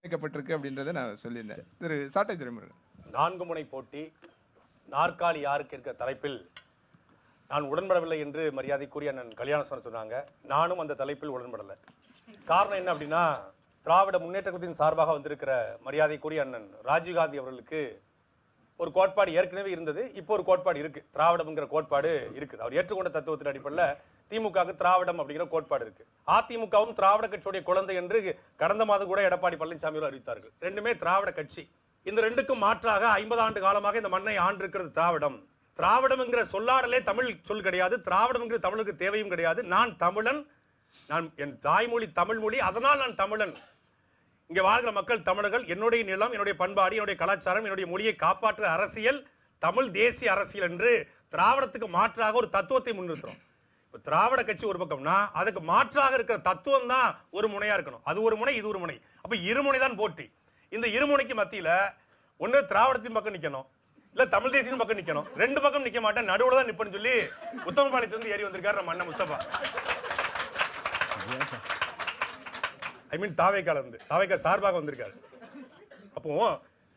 வைக்கப்பட்டிருக்கு அப்படின்றத நான் சொல்லியிருந்தேன். திரு சாட்டை துரைமுருகன். 4 முனை போட்டி நாற்காலி யாருக்கு என்கிற தலைப்பில் நான் உடன்படவில்லை என்று மரியாதைக்குரிய அண்ணன் கல்யாணசுவரன் சொன்னாங்க. நானும் அந்த தலைப்பில் உடன்படலை. காரணம் என்ன அப்படின்னா, திராவிட முன்னேற்ற கழகத்தின் சார்பாக வந்திருக்கிற மரியாதைக்குரிய அண்ணன் ராஜீவ்காந்தி அவர்களுக்கு ஒரு கோட்பாடு ஏற்கனவே இருந்தது. இப்போ ஒரு கோட்பாடு இருக்கு, திராவிடம்ங்கிற கோட்பாடு இருக்குது. அவர் ஏற்றுக்கொண்ட தத்துவத்தின் அடிப்படையில் திமுகவுக்கு திராவிடம் அப்படிங்கிற கோட்பாடு இருக்கு. அதிமுகவும் திராவிட கட்சியுடைய குழந்தை என்று கடந்த மாதம் கூட எடப்பாடி பழனிசாமி அறிவித்தார்கள். ரெண்டுமே திராவிட கட்சி. இந்த ரெண்டுக்கும் மாற்றாக 50 ஆண்டு காலமாக இந்த மண்ணை ஆண்டிருக்கிறது திராவிடம். திராவிடம் என்கிற சொல்லாடலே தமிழ் சொல் கிடையாது. திராவிடம் என்கிற தமிழுக்கு தேவையும் கிடையாது. நான் தமிழன், நான் என் தாய்மொழி தமிழ் மொழி, அதனால் நான் தமிழன். இங்கே வாழ்கிற மக்கள் தமிழர்கள். என்னுடைய நிலம், என்னுடைய பண்பாடு, என்னுடைய கலாச்சாரம், என்னுடைய மொழியை காப்பாற்ற அரசியல் தமிழ் தேசிய அரசியல் என்று திராவிடத்துக்கு மாற்றாக ஒரு தத்துவத்தை முன்னிறுத்துறோம். இப்போ திராவிட கட்சி ஒரு பக்கம்னா அதுக்கு மாற்றாக இருக்கிற தத்துவம் தான் ஒரு முனையா இருக்கணும். அது ஒரு முனை, இது ஒரு முனை. அப்ப இருமுனை தான் போட்டி. இந்த இருமுனைக்கு மத்தியில ஒண்ணு திராவிடத்தின் பக்கம் நிக்கணும், இல்ல தமிழ் தேசியம் பக்கம் நிக்கணும். ரெண்டு பக்கம் நிக்க மாட்டேன், நடுவுல தான் நிப்பேன்னு சொல்லி உத்தமபாளையத்திலிருந்து ஏறி வந்திருக்காரு நம்ம அண்ணன் முஸ்தபா. தாவேக்கா சார்பாக வந்திருக்காரு. அப்போ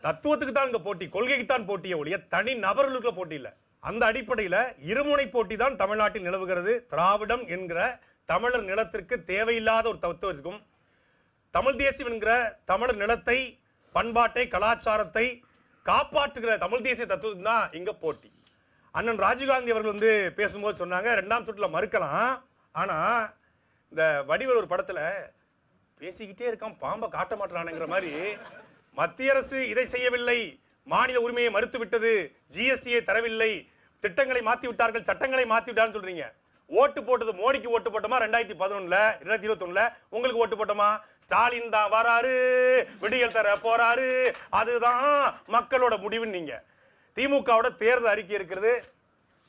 தத்துவத்துக்கு தான் இங்க போட்டி, கொள்கைக்கு தான் போட்டியே ஒழிய தனி நபர்களுக்கு போட்டி இல்லை. அந்த அடிப்படையில் இருமுனை போட்டி தான் தமிழ்நாட்டில் நிலவுகிறது. திராவிடம் என்கிற தமிழர் நிலத்திற்கு தேவையில்லாத ஒரு தத்துவத்திற்கும், தமிழ் தேசியம் என்கிற தமிழர் நிலத்தை, பண்பாட்டை, கலாச்சாரத்தை காப்பாற்றுகிற தமிழ் தேசிய தத்துவம் தான் இங்க போட்டி. அண்ணன் ராஜீவ்காந்தி அவர்கள் பேசும்போது சொன்னாங்க, 2ஆம் சுற்றுல மறுக்கலாம், ஆனா இந்த வடிவேல் ஒரு படத்துல பேசிக்கிட்டே இருக்கான், பாம்பை காட்ட மாட்டானுங்கிற மாதிரி மத்திய அரசு இதை செய்யவில்லை, மாநில உரிமையை மறுத்து விட்டது, ஜிஎஸ்டியை தரவில்லை, திட்டங்களை மாத்தி விட்டார்கள், சட்டங்களை மாத்தி விட்டார்கள் சொல்றீங்க. ஓட்டு போட்டது மோடிக்கு ஓட்டு போட்டோமா 2011ல, 2021ல உங்களுக்கு ஓட்டு போட்டோமா? ஸ்டாலின் தான் வராரு, விடியல் தர போறாரு, அதுதான் மக்களோட முடிவுன்னு நீங்க. திமுகவோட தேர்தல் அறிக்கை இருக்கிறது.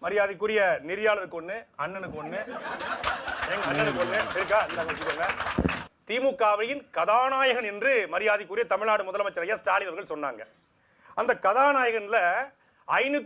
மரியாதைக்குரிய நெறியாளருக்கு ஒண்ணு, அண்ணனுக்கு ஒண்ணு, எங்க அண்ணனுக்கு ஒண்ணு இருக்கா? இந்த திமுகவின் கதாநாயகன் என்று மரியாதைக்குரிய தமிழ்நாடு முதலமைச்சர் ஐயா ஸ்டாலின் அவர்கள் சொன்னாங்க. அந்த கதாநாயகன்ல 500